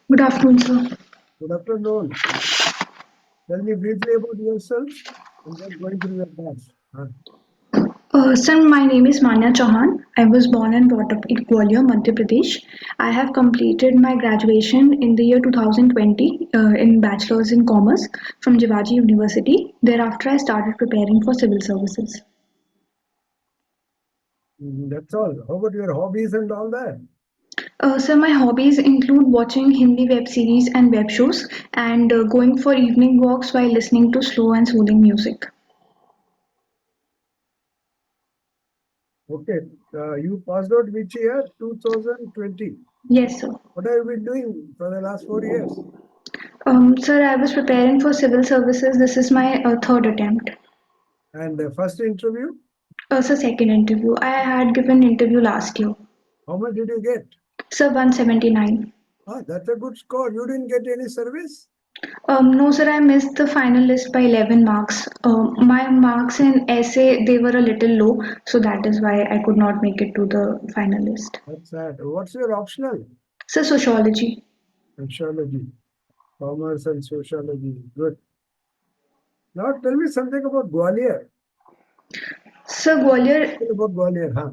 Good afternoon, sir. Good afternoon. Tell me briefly about yourself and then going through your past. Sir, my name is Manya Chauhan. I was born and brought up in Gwalior, Madhya Pradesh. I have completed my graduation in the year 2020 in Bachelor's in Commerce from Jivaji University. Thereafter, I started preparing for civil services. That's all. How about your hobbies and all that? Sir, my hobbies include watching Hindi web series and web shows and going for evening walks while listening to slow and soothing music. Okay. You passed out which year? 2020. Yes, sir. What have you been doing for the last 4 years? Sir, I was preparing for civil services. This is my third attempt. And the first interview, So second interview. I had given interview last year. how much did you get? Sir, 179. That's a good score. You didn't get any service? No, sir, I missed the final list by 11 marks. My marks in essay, they were a little low, so that is why I could not make it to the final list. That's sad. What's your optional? Sir, sociology. Sociology, commerce and sociology. Good. Now tell me something about Gwalior. Sir, Gwalior Tell about Gwalior, huh?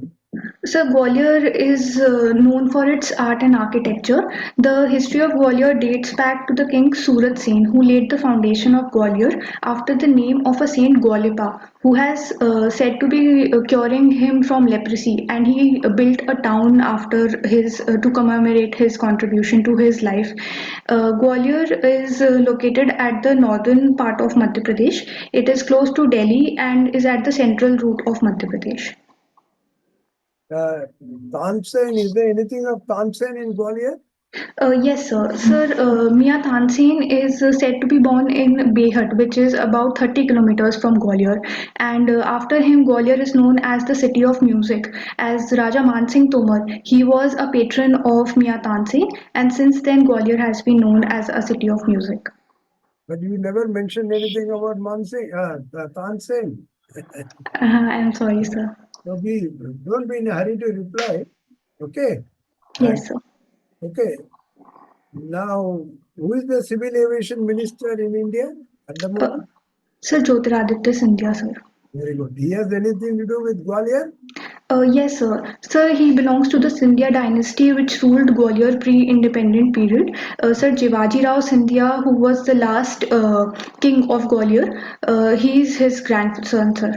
So Gwalior is known for its art and architecture. The history of Gwalior dates back to the king Surat Sen, who laid the foundation of Gwalior after the name of a saint Gwalipa, who has said to be curing him from leprosy, and he built a town after his to commemorate his contribution to his life. Gwalior is located at the northern part of Madhya Pradesh. It is close to Delhi and is at the central route of Madhya Pradesh. Tansen, is there anything of Tansen in Gwalior? Yes, sir. Sir, Mia Tansen is said to be born in Behat, which is about 30 kilometers from Gwalior. And after him, Gwalior is known as the city of music. As Raja Mansingh Tomar, he was a patron of Mia Tansen, and since then, Gwalior has been known as a city of music. But you never mentioned anything about Tansen. I'm sorry, sir. So don't be in a hurry to reply. Okay. And Yes, sir. okay. Now, who is the civil aviation minister in India at the Uh, moment? Sir Jyotiraditya Scindia, sir. Very good. He has anything to do with Gwalior? Yes, sir. Sir, he belongs to the Scindia dynasty which ruled Gwalior pre-independent period. Sir Jivaji Rao Scindia, who was the last king of Gwalior, he is his grandson, sir.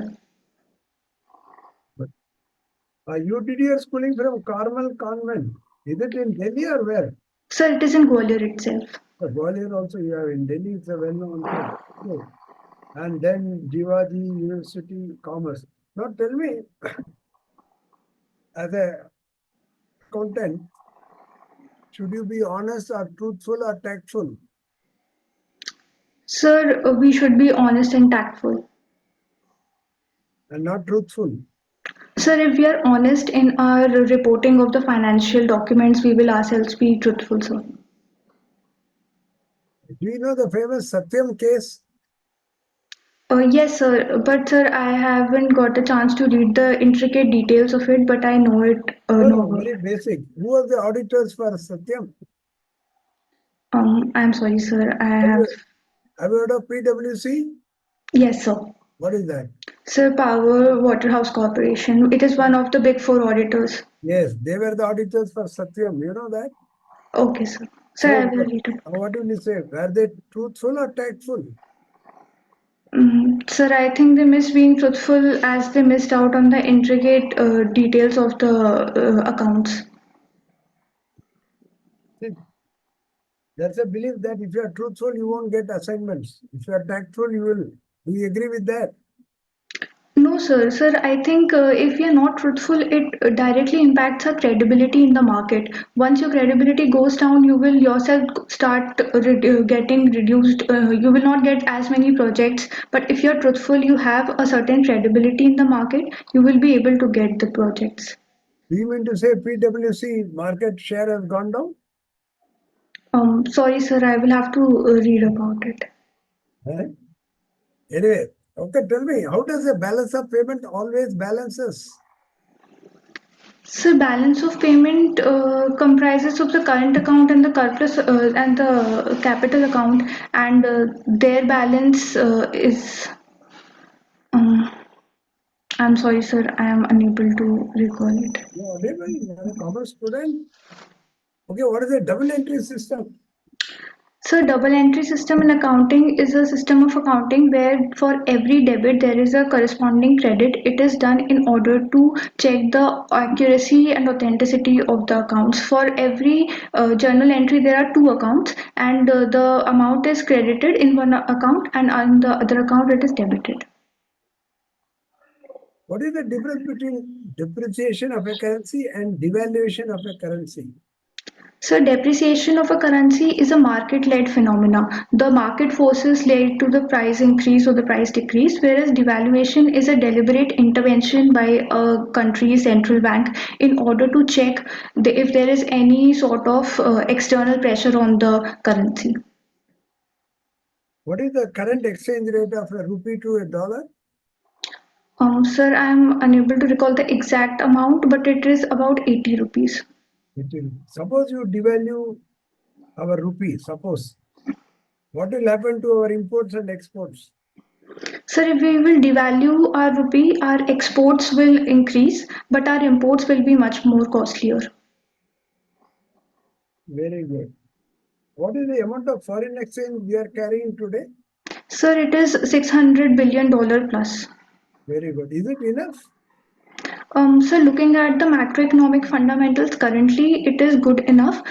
But you did your schooling from Carmel Convent. Is it in Delhi or where? Sir, it is in Gwalior itself. Gwalior also you have in Delhi. It's a well-known thing. Okay. And then Jivaji University Commerce. Now tell me, as a accountant, should you be honest or truthful or tactful? Sir, we should be honest and tactful. And not truthful. Sir, if we are honest in our reporting of the financial documents, we will ourselves be truthful, sir. Do you know the famous Satyam case? Yes, sir. But sir, I haven't got a chance to read the intricate details of it, but I know it. No, Know no, about very it. basic. Who was the auditors for Satyam? I'm sorry, sir. I Have have. you, have you heard of PwC? Yes, sir. What is that? Sir, Power Waterhouse Corporation. It is one of the big four auditors. Yes, they were the auditors for Satyam. You know that? Okay, sir. Sir, So, I will read it. what do you say? Were they truthful or tactful? Sir, I think they missed being truthful as they missed out on the intricate details of the accounts. See, there's a belief that if you are truthful, you won't get assignments. If you are tactful, you will. Do you agree with that? No, sir. Sir, I think if you're not truthful, it directly impacts our credibility in the market. Once your credibility goes down, you will yourself start getting reduced. You will not get as many projects. But if you're truthful, you have a certain credibility in the market, you will be able to get the projects. Do you mean to say PwC market share has gone down? Sorry, sir, I will have to read about it. Huh? Anyway, okay, tell me, how does a balance of payment always balances? So balance of payment comprises of the current account and the surplus and the capital account, and their balance is. Um, I'm sorry, sir. I am unable to recall it. You are unable, you are a commerce student. Okay, what is a double entry system? So double entry system in accounting is a system of accounting where for every debit there is a corresponding credit. It is done in order to check the accuracy and authenticity of the accounts. For every journal entry there are two accounts, and the amount is credited in one account, and on the other account it is debited. What is the difference between depreciation of a currency and devaluation of a currency? So depreciation of a currency is a market-led phenomena. The market forces lead to the price increase or the price decrease, whereas devaluation is a deliberate intervention by a country's central bank in order to check if there is any sort of external pressure on the currency. What is the current exchange rate of a rupee to a dollar? Sir, I am unable to recall the exact amount, but it is about 80 rupees. Suppose you devalue our rupee, suppose. What will happen to our imports and exports? Sir, if we will devalue our rupee, our exports will increase, but our imports will be much more costlier. Very good. What is the amount of foreign exchange we are carrying today? Sir, it is $600 billion plus. Very good. Is it enough? So looking at the macroeconomic fundamentals currently, it is good enough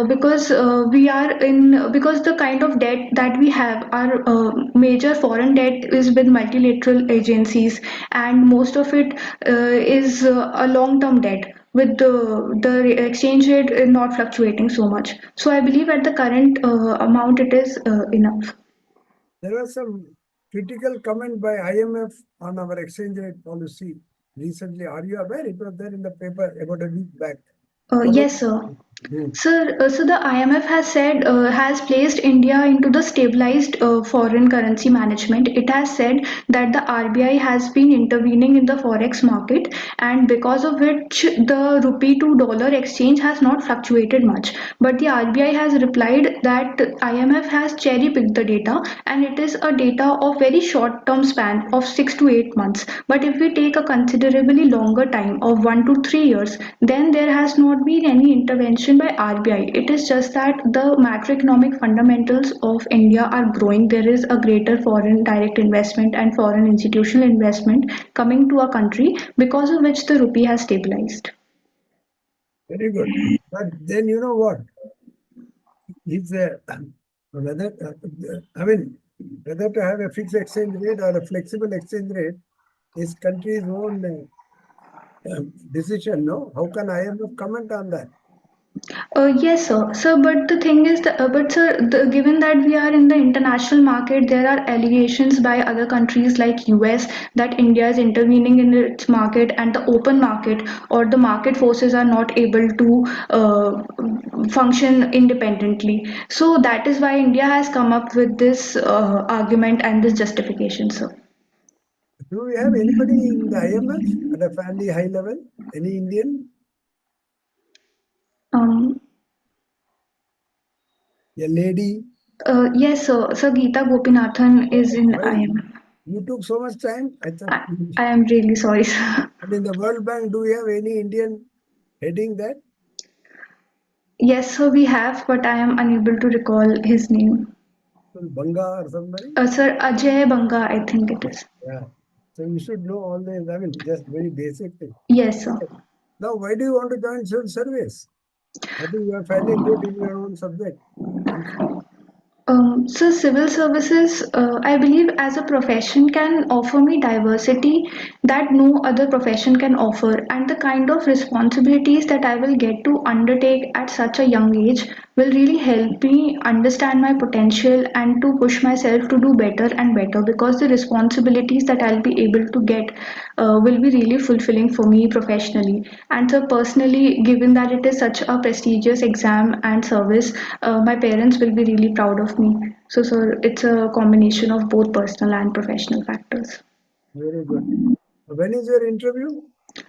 because we are in because the kind of debt that we have, our major foreign debt is with multilateral agencies, and most of it is a long-term debt with the exchange rate not fluctuating so much. So I believe at the current amount it is enough. There was some critical comment by IMF on our exchange rate policy recently. Are you aware? It was there in the paper about a week back. What was Yes, sir. Hmm. So the IMF has said has placed India into the stabilized foreign currency management. It has said that the RBI has been intervening in the forex market, and because of which the rupee to dollar exchange has not fluctuated much. But the RBI has replied that IMF has cherry picked the data, and it is a data of very short term span of 6 to 8 months. But if we take a considerably longer time of 1 to 3 years, then there has not been any intervention by RBI. It is just that the macroeconomic fundamentals of India are growing. There is a greater foreign direct investment and foreign institutional investment coming to our country, because of which the rupee has stabilized. Very good. But then you know what? It's whether I mean whether to have a fixed exchange rate or a flexible exchange rate is country's own decision. No, how can IMF comment on that? Yes, sir. Sir, but the thing is, but sir, given that we are in the international market, there are allegations by other countries like US that India is intervening in its market and the open market, or the market forces are not able to function independently. So that is why India has come up with this argument and this justification, sir. Do we have anybody in the IMF at a fairly high level? Any Indian? Um, A lady? yes, sir. Sir, Geeta Gopinathan is in Why IMF. you took so much time? I thought. I am really sorry, sir. And in the World Bank, do we have any Indian heading that? Yes, sir, we have, but I am unable to recall his name. Banga or somebody? Sir, Ajay Banga, I think it is. Yeah. So you should know all this. I mean, just very basic thing. Yes, sir. Now, why do you want to join civil service? I think you are fairly good in your own subject. I'm sure. So civil services, I believe, as a profession can offer me diversity that no other profession can offer, and the kind of responsibilities that I will get to undertake at such a young age will really help me understand my potential and to push myself to do better and better, because the responsibilities that I'll be able to get will be really fulfilling for me professionally. And so, personally, given that it is such a prestigious exam and service, my parents will be really proud of me. So, sir, it's a combination of both personal and professional factors. Very good. When is your interview?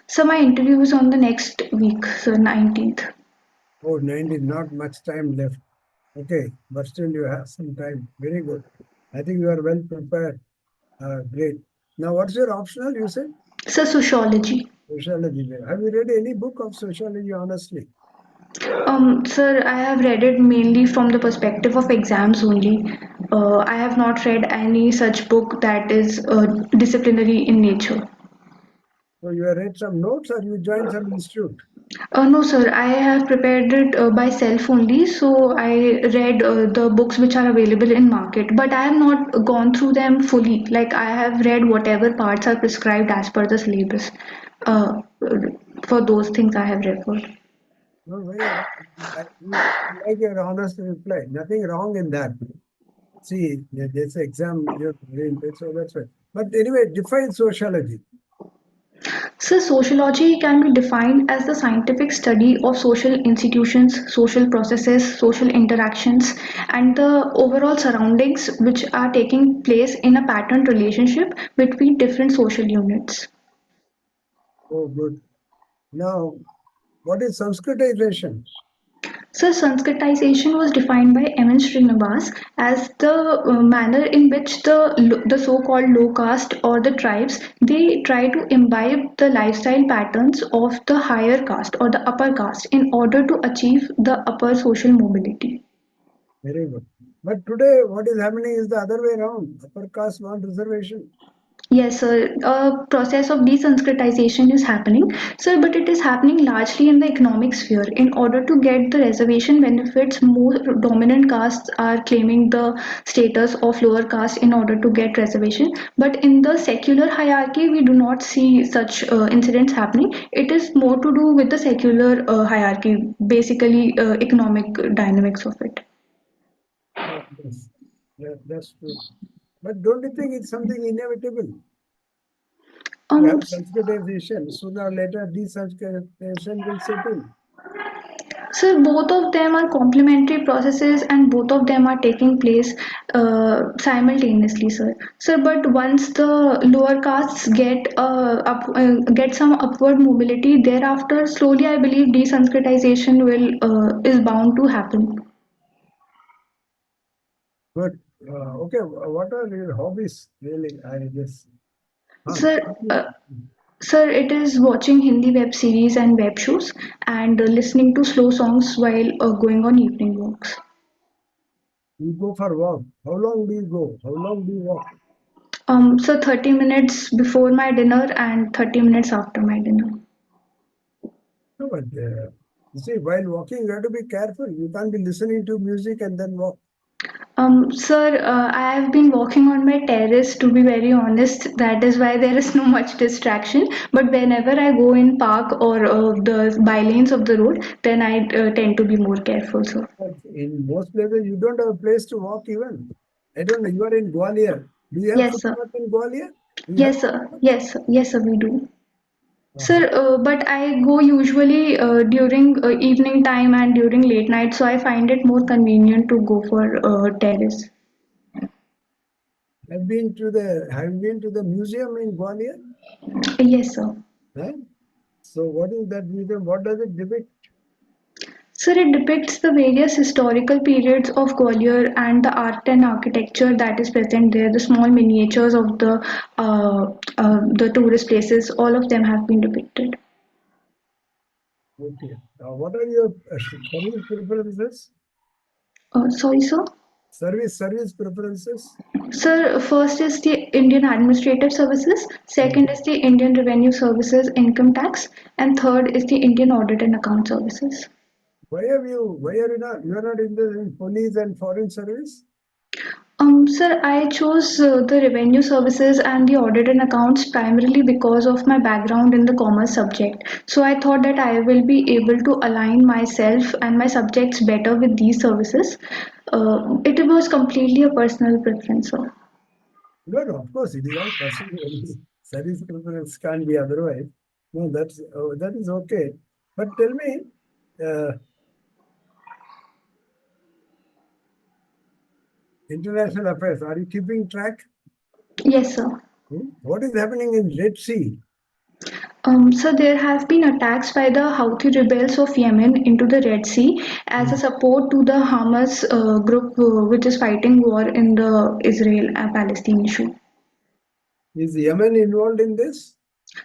So my interview is on the next week, so 19th. Oh, 19, not much time left. Okay, but still you have some time. Very good. I think you are well prepared. Great. Now, what's your optional? You said So sociology. sociology. Have you read any book of sociology, honestly? Sir, I have read it mainly from the perspective of exams only. I have not read any such book that is disciplinary in nature. So, you have read some notes or you joined some institute? No, sir, I have prepared it by self only. So I read the books which are available in market, but I have not gone through them fully. Like I have read whatever parts are prescribed as per the syllabus. Uh, for those things I have referred. No, very, I like your honest reply. Nothing wrong in that. See, there's exam, you're doing it, so that's right. But anyway, define sociology. So, sociology can be defined as the scientific study of social institutions, social processes, social interactions, and the overall surroundings which are taking place in a patterned relationship between different social units. Oh, good. Now, what is Sanskritization? So, Sanskritization was defined by M.N. Srinivas as the manner in which the so-called low caste or the tribes they try to imbibe the lifestyle patterns of the higher caste or the upper caste in order to achieve the upper social mobility. Very good. But today, what is happening is the other way around. Upper caste want reservation. Yes, sir. A process of desanskritization is happening, sir, but it is happening largely in the economic sphere. In order to get the reservation benefits, more dominant castes are claiming the status of lower caste in order to get reservation. But in the secular hierarchy, we do not see such incidents happening. It is more to do with the secular hierarchy, basically economic dynamics of it. Yes, that's true. But don't you think it's something inevitable? You Um, have Sanskritization, sooner or later, desanskritization will set in. So both of them are complementary processes and both of them are taking place simultaneously, sir. Sir, but once the lower castes get some upward mobility, thereafter slowly I believe desanskritization will is bound to happen. But okay, what are your hobbies? Really, I guess. Huh. Sir, sir, it is watching Hindi web series and web shows and listening to slow songs while going on evening walks. You go for walk. How long do you go? How long do you walk? So 30 minutes before my dinner and 30 minutes after my dinner. No, but you see, while walking, you have to be careful. You can't be listening to music and then walk. Sir, I have been walking on my terrace to be very honest. That is why there is no much distraction. But whenever I go in park or the by lanes of the road, then I tend to be more careful, sir. But in most places, you don't have a place to walk even. I don't know. You are in Gwalior. Do you have Yes, sir. footpath in Gwalior? Do you have Yes, sir. Yes, sir. Yes, sir, we do. uh-huh. Sir, but I go usually during evening time and during late night, so I find it more convenient to go for terrace. Have been to the museum in Gwalior? Yes, sir. Huh? So what is that museum? What does it depict? Sir, it depicts the various historical periods of Gwalior and the art and architecture that is present there. The small miniatures of the tourist places, all of them have been depicted. Okay. What are your service preferences? Sorry, sir. Service preferences? Sir, first is the Indian Administrative Services, second Mhm. is the Indian Revenue Services Income Tax, and third is the Indian Audit and Account Services. Why are you are not in the police and foreign service? Sir, I chose the revenue services and the audit and accounts primarily because of my background in the commerce subject. So I thought that I will be able to align myself and my subjects better with these services. It was completely a personal preference, sir. No, no, of course, it is all personal. Service preference can't be otherwise. No, that is okay. But tell me, uh, international affairs, are you keeping track? Yes, sir. What is happening in Red Sea? So there have been attacks by the Houthi rebels of Yemen into the Red Sea as a Hmm. support to the Hamas group, which is fighting war in the Israel-Palestine issue. Is Yemen involved in this?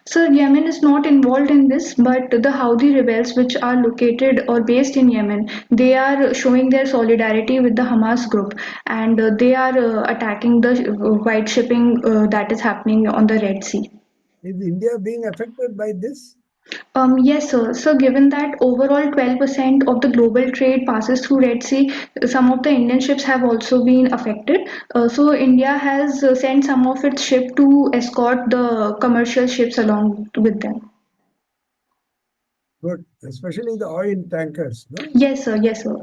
So Yemen is not involved in this, but the Houthi rebels, which are located or based in Yemen, they are showing their solidarity with the Hamas group, and they are attacking the white shipping that is happening on the Red Sea. Is India being affected by this? Yes, sir. So, given that overall 12% of the global trade passes through Red Sea, some of the Indian ships have also been affected. So, India has sent some of its ship to escort the commercial ships along with them. Good, especially the oil tankers, no? Yes, sir. Yes, sir.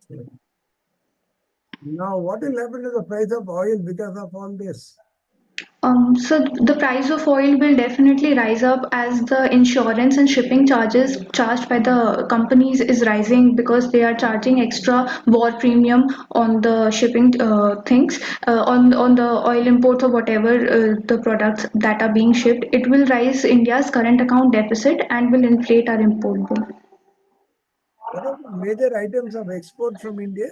So now, what will happen to the price of oil because of all this? So the price of oil will definitely rise up as the insurance and shipping charges charged by the companies is rising because they are charging extra war premium on the shipping things on the oil imports or whatever the products that are being shipped. It will rise India's current account deficit and will inflate our import bill. What are the major items of export from India?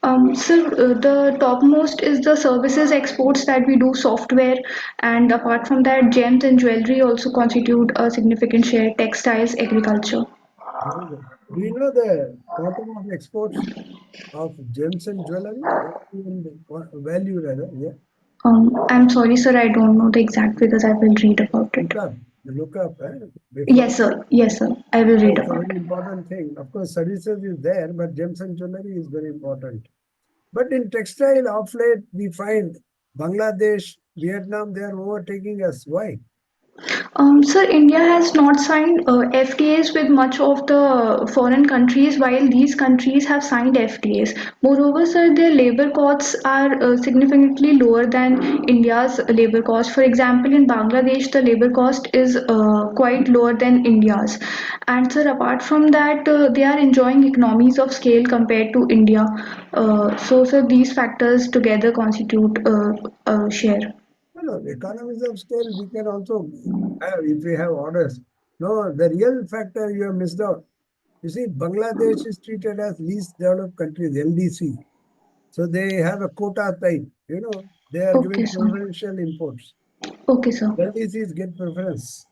The topmost is the services exports that we do, software, and apart from that, gems and jewelry also constitute a significant share, textiles, agriculture. Very good. Do you know the quantum of exports of gems and jewelry? Value rather, yeah. I'm sorry, sir, I don't know the exact figures. I will read about it. Look up, look up, before. Yes, sir. Yes, sir. I will read It's a about very it. important thing. Of course, services is there, but gems and jewelry is very important. But in textile, of late, we find Bangladesh, Vietnam, they are overtaking us. Why? Sir, India has not signed FTAs with much of the foreign countries, while these countries have signed FTAs. Moreover, sir, their labor costs are significantly lower than India's labor cost. For example, in Bangladesh, the labor cost is quite lower than India's. And sir, apart from that, they are enjoying economies of scale compared to India. Sir, these factors together constitute a share. No, no, economies of scale, we can also have if we have orders. No, the real factor you have missed out. You see, Bangladesh is treated as least developed countries, LDC. So they have a quota type, they are Okay, giving sir. preferential imports. Okay, sir. LDCs get preference.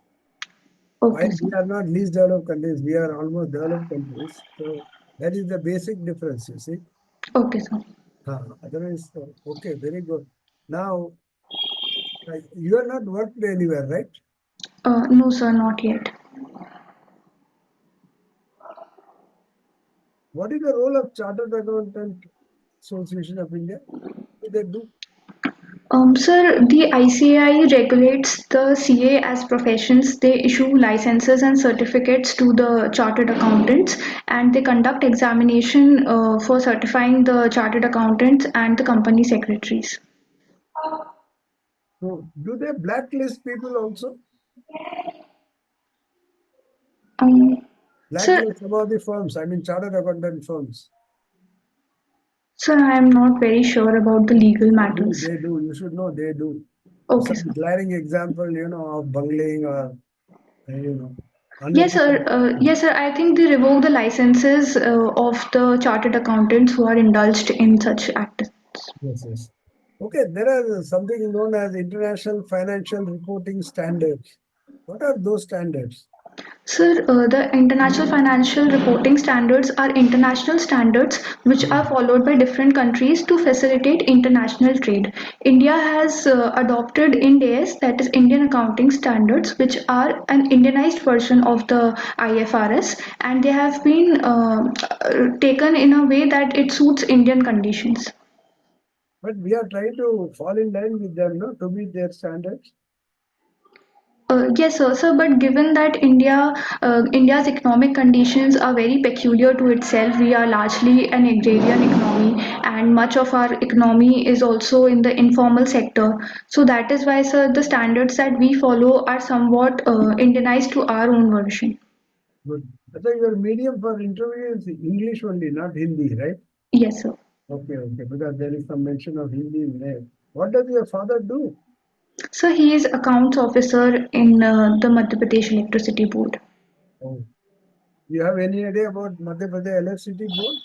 Okay, While sir. we are not least developed countries, we are almost developed countries. So that is the basic difference, you see. Okay, sir. Otherwise, okay, very good. Now, you are not worked anywhere, right? No, sir, not yet. What is the role of Chartered Accountant Association of India? What do they do? Sir, the ICAI regulates the CA as professions. They issue licenses and certificates to the chartered accountants, and they conduct examination for certifying the chartered accountants and the company secretaries. So, do they blacklist people also? Um, sir, Blacklist some of the firms, I mean, chartered accountant firms. sir, I am not very sure about the legal They do, matters. they do. You should know they do. Okay, Some sir. glaring example, of bungling or, Yes, unethical. sir. Yes, sir. I think they revoke the licenses of the chartered accountants who are indulged in such acts. Yes, yes. Okay, there are something known as international financial reporting standards. What are those standards? Sir, the international financial reporting standards are international standards which are Mhm. followed by different countries to facilitate international trade. India has adopted IND-AS, that is Indian Accounting Standards, which are an Indianized version of the IFRS, and they have been taken in a way that it suits Indian conditions. But we are trying to fall in line with them, no, to meet their standards. Yes, sir. But given that India's economic conditions are very peculiar to itself, we are largely an agrarian economy, and much of our economy is also in the informal sector. So that is why, sir, the standards that we follow are somewhat Indianized to our own version. Good. I think your medium for interview is English only, not Hindi, right? Yes, sir. Okay, okay, because there is some mention of Hindi in there. What does your father do? So he is accounts officer in the Madhya Pradesh Electricity Board. Oh. You have any idea about Madhya Pradesh Electricity Board?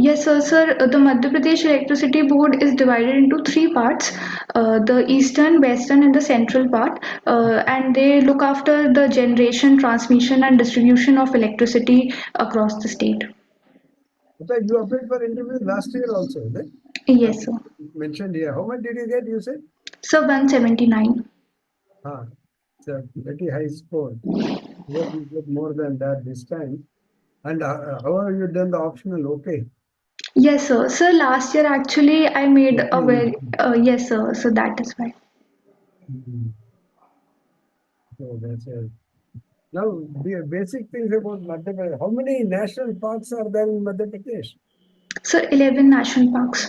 Yes, sir. The Madhya Pradesh Electricity Board is divided into three parts: the eastern, western, and the central part. And they look after the generation, transmission, and distribution of electricity across the state. Okay, you applied for interview last year also, then? As Yes, sir. mentioned here. How much did you get, you said? So 179. Ah, it's a pretty high score. Hope you get more than that this time. And how have you done the optional? Okay. Yes, sir. Sir, last year actually I made a Okay. very yes, sir. So that is why. Mhm. So that's it. Now, the basic things about Madhya Pradesh. How many national parks are there in Madhya Pradesh? So 11 national parks.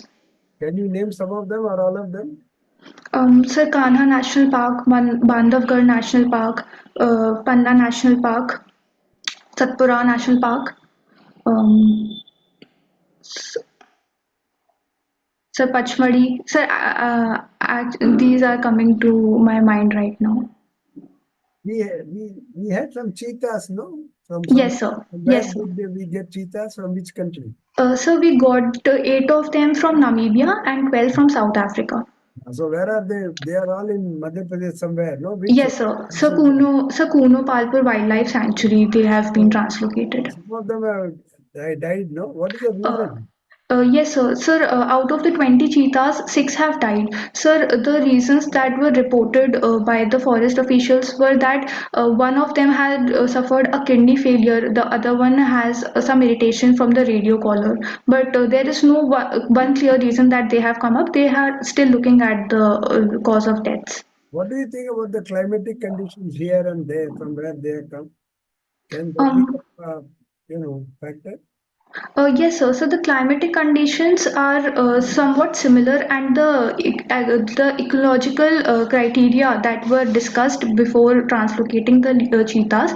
Can you name some of them or all of them? Sir, Kanha National Park, Bandhavgarh National Park, Panna National Park, Satpura National Park. Um, s- Sir, Pachmadi. Sir, these are coming to my mind right now. We had some cheetahs, no? From some Yes, sir. where Yes, sir. did we get cheetahs? From which country? So we got eight of them from Namibia and 12 from South Africa. So where are they? They are all in Madhya Pradesh somewhere, no? Which Yes, sir. is there? Sir Kuno Palpur Wildlife Sanctuary, they have been So translocated. some of them have died, no? What is the Uh, reason? yes, sir. Sir, out of the 20 cheetahs, six have died. Sir, the reasons that were reported by the forest officials were that one of them had suffered a kidney failure, the other one has some irritation from the radio collar. But there is no one clear reason that they have come up. They are still looking at the cause of deaths. What do you think about the climatic conditions here and there from where they have come? Can that be Um, factor? Yes, sir. So the climatic conditions are somewhat similar, and the ecological criteria that were discussed before translocating the cheetahs.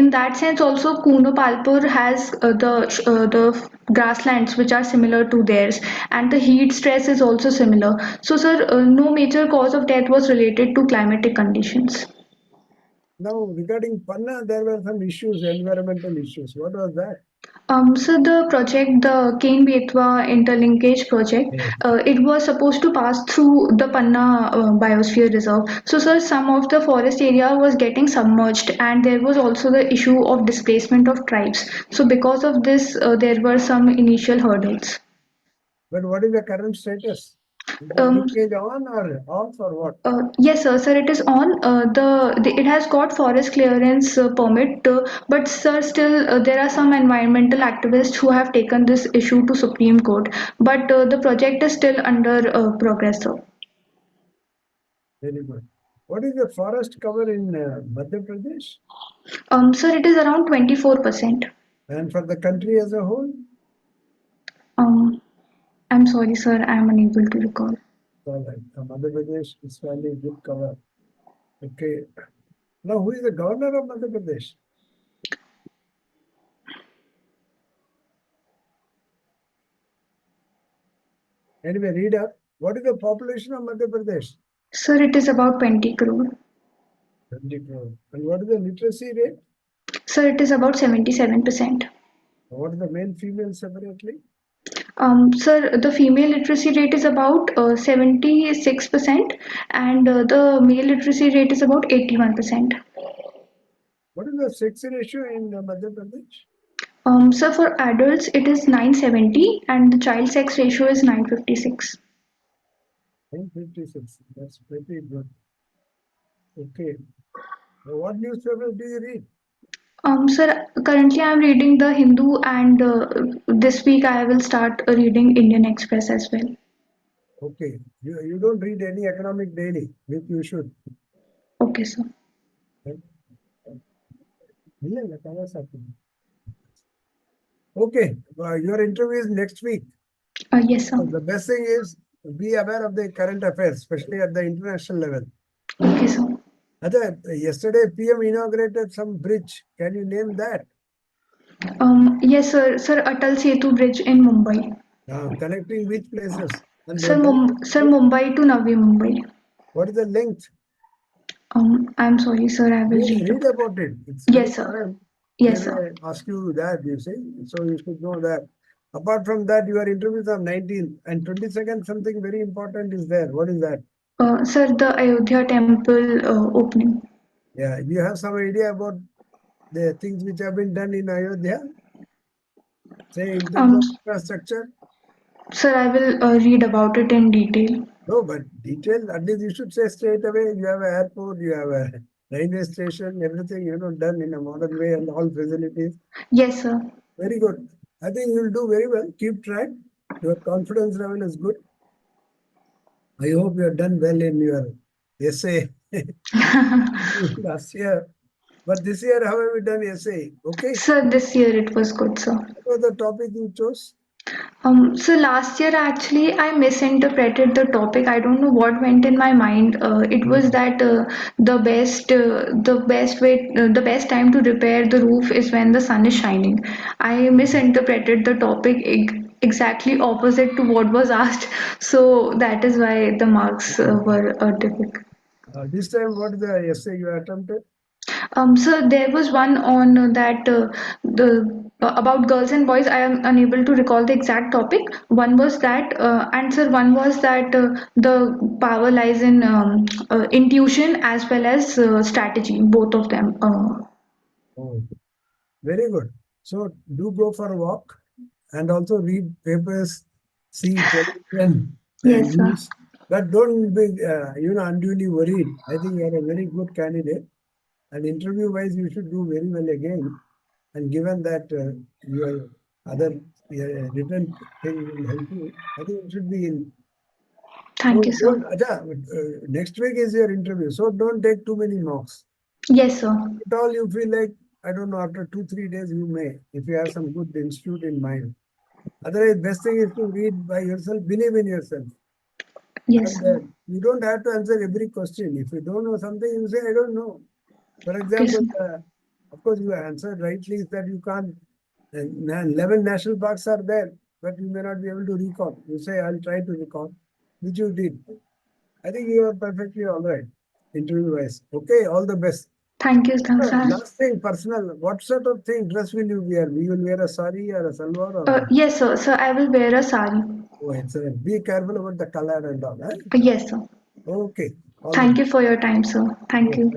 In that sense, also Kuno Palpur has the grasslands which are similar to theirs, and the heat stress is also similar. So, sir, no major cause of death was related to climatic conditions. Now, regarding Panna, there were some issues, environmental issues. What was that? So the project, the Kane Betwa interlinkage project, Yes. it was supposed to pass through the Panna Biosphere Reserve. So, sir, some of the forest area was getting submerged, and there was also the issue of displacement of tribes. So, because of this, there were some initial hurdles. But what is the current status? Is the Um, linkage on or off or what? yes, sir. Sir, it is on. It has got forest clearance permit, but sir, still there are some environmental activists who have taken this issue to Supreme Court. But the project is still under progress, sir. Very good. What is the forest cover in Madhya Pradesh? Sir, it is around 24%. And for the country as a whole? Um, I'm sorry, sir. I am unable to recall. All right. Madhya Pradesh is fairly good cover. Okay. Now, who is the governor of Madhya Pradesh? Anyway, read up. What is the population of Madhya Pradesh? Sir, it is about 20 crore. 20 crore. And what is the literacy rate? Sir, it is about 77%. What is the male female separately? Sir, the female literacy rate is about 76%, and the male literacy rate is about 81%. What is the sex ratio in Madhya Pradesh? So for adults, it is 970, and the child sex ratio is 956. 956. That's pretty good. Okay. Now, what newspaper do you read? Sir, currently I'm reading the Hindu, and this week I will start reading Indian Express as well. Okay. You don't read any economic daily, which you should. Okay, sir. ಇಲ್ಲ, covers ಆಗ್ತದೆ. Okay. Your interview is next week. Yes, sir. The best thing is be aware of the current affairs, especially at the international level. Okay, sir. Yesterday, PM inaugurated some bridge. Can you name that? Yes, sir. Sir, Atal Setu Bridge in Mumbai. Connecting which places? And the time, Sir, Mumbai to Navi Mumbai. what is the length? I'm sorry, sir. I will read Read up. about it. It's very Yes, sir. important. They Yes, sir. may ask you that, you see. So you should know that. Apart from that, your interviews are 19th and 22nd, something very important is there. What is that? Sir, the Ayodhya temple opening. Yeah, you have some idea about the things which have been done in Ayodhya, say in terms Um, of infrastructure. Sir, I will read about it in detail. No, but detail, at least you should say straight away, you have an airport, you have a railway station, everything, done in a modern way and all facilities. Yes, sir. Very good. I think you'll do very well. Keep track. Your confidence level is good. I hope you have done well in your essay last year. But this year, how have you done essay? Okay. Sir, this year it was good, sir. What was the topic you chose? So last year actually I misinterpreted the topic. I don't know what went in my mind. It was that the best time to repair the roof is when the sun is shining. I misinterpreted the topic exactly opposite to what was asked. So that is why the marks were difficult. This time, what is the essay you attempted? So there was one on that the about girls and boys. I am unable to recall the exact topic. One was that answer. One was that the power lies in intuition as well as strategy. Both of them. Oh, very good. So do go for a walk and also read papers, see television, Yes, sir. news. But don't be, unduly worried. I think you are a very good candidate. And interview-wise, you should do very well again. And given that your other written thing will help you, I think it should be in. Thank you, sir. Don't, Aja, next week is your interview, so don't take too many marks. Yes, sir. At all, you feel like, I don't know, after 2, 3 days, you may, if you have some good institute in mind. Otherwise, best thing is to read by yourself, believe in yourself. Yes, And sir. you don't have to answer every question. If you don't know something, you say, I don't know. For Okay, example, sir. of course, you answered rightly is that you can't, 11 national parks are there, but you may not be able to recall. You say, I'll try to recall, which you did. I think you are perfectly all right, interview wise. Okay, all the best. Thank you, sir. Last thing, personal. What sort of thing dress will you wear? You will wear a sari or a salwar or what? Yes, sir. Sir, I will wear a sari. Oh, excellent. Be careful about the color and all. Eh? Yes, sir. Okay, all the Thank you best. for your time, sir. Thank Oh, you.